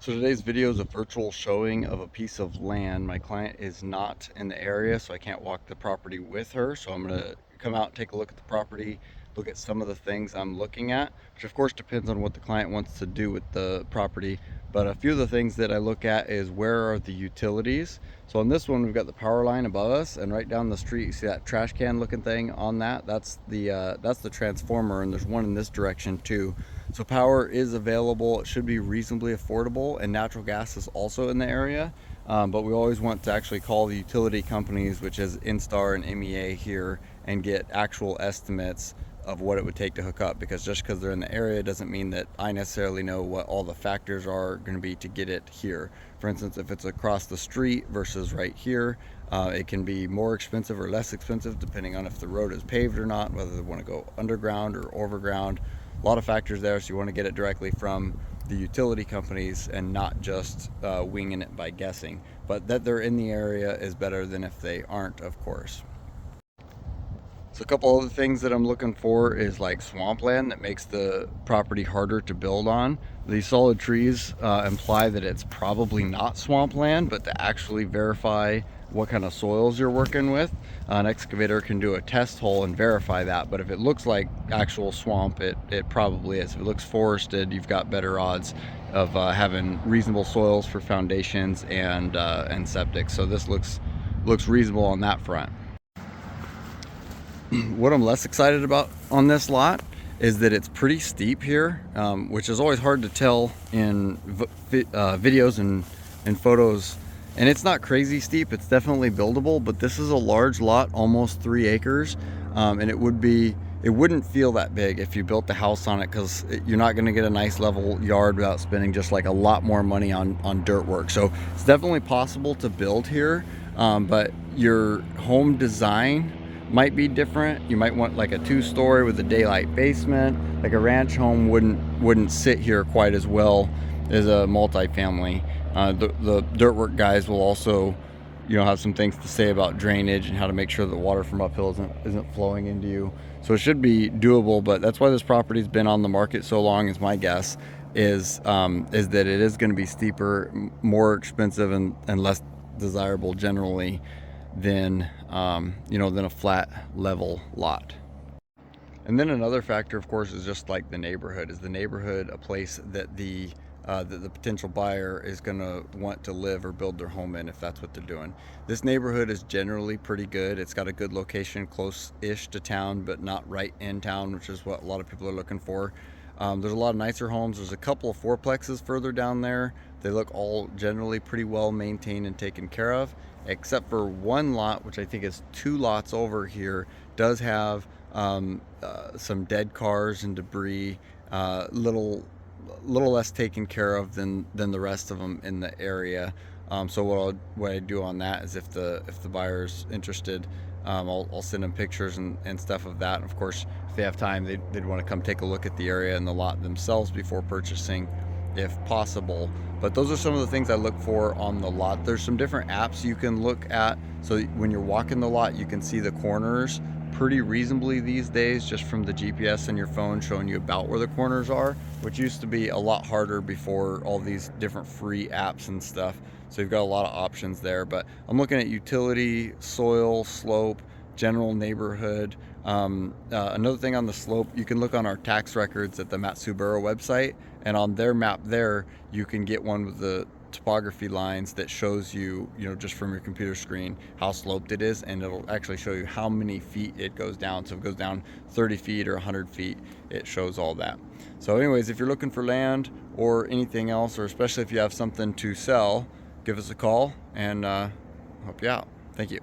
So today's video is a virtual showing of a piece of land. My client is not in the area, so I can't walk the property with her. So I'm gonna come out and take a look at the property, look at some of the things I'm looking at, which of course depends on what the client wants to do with the property. But a few of the things that I look at is where are the utilities. So on this one, we've got the power line above us, and right down the street, you see that trash can looking thing on that? That's the transformer, and there's one in this direction too. So power is available. It should be reasonably affordable, and natural gas is also in the area. But we always want to actually call the utility companies, which is Instar and MEA here, and get actual estimates of what it would take to hook up, because just because they're in the area doesn't mean that I necessarily know what all the factors are going to be to get it here. For instance, if it's across the street versus right here, it can be more expensive or less expensive depending on if the road is paved or not, whether they want to go underground or overground. A lot of factors there, so you want to get it directly from the utility companies and not just winging it by guessing. But that they're in the area is better than if they aren't, of course. So a couple other things that I'm looking for is like swampland that makes the property harder to build on. These solid trees imply that it's probably not swampland, but to actually verify what kind of soils you're working with, an excavator can do a test hole and verify that. But if it looks like actual swamp, it probably is. If it looks forested, you've got better odds of having reasonable soils for foundations and septic. So this looks reasonable on that front. What I'm less excited about on this lot is that it's pretty steep here, which is always hard to tell in videos and photos. And it's not crazy steep, it's definitely buildable, but this is a large lot, almost 3 acres, and it wouldn't feel that big if you built the house on it, because you're not going to get a nice level yard without spending just like a lot more money on dirt work. So it's definitely possible to build here, but your home design might be different. You might want like a 2-story with a daylight basement. Like a ranch home wouldn't sit here quite as well as a multifamily. The dirt work guys will also, have some things to say about drainage and how to make sure the water from uphill isn't flowing into you. So it should be doable, but that's why this property's been on the market so long, is my guess, is that it is going to be steeper, more expensive, and less desirable generally than than a flat level lot. And then another factor, of course, is just like the neighborhood. Is the neighborhood a place that the potential buyer is going to want to live or build their home in, if that's what they're doing? This neighborhood is generally pretty good. It's got a good location, close-ish to town, but not right in town, which is what a lot of people are looking for. There's a lot of nicer homes. There's a couple of fourplexes further down there. They look all generally pretty well maintained and taken care of, except for one lot, which I think is 2 lots over here, does have some dead cars and debris, little less taken care of than the rest of them in the area. So what I do on that is, if the buyer's interested, I'll send them pictures and stuff of that. And of course, if they have time, they'd want to come take a look at the area and the lot themselves before purchasing, if possible. But those are some of the things I look for on the lot. There's some different apps you can look at, so when you're walking the lot, you can see the corners pretty reasonably these days, just from the GPS in your phone showing you about where the corners are, which used to be a lot harder before all these different free apps and stuff. So you've got a lot of options there. But I'm looking at utility, soil, slope, general neighborhood. Another thing on the slope, you can look on our tax records at the Matsubara website, and on their map there, you can get one with the topography lines that shows you, just from your computer screen, how sloped it is, and it'll actually show you how many feet it goes down. So if it goes down 30 feet or 100 feet, it shows all that. So anyways, if you're looking for land or anything else, or especially if you have something to sell, give us a call and help you out. Thank you.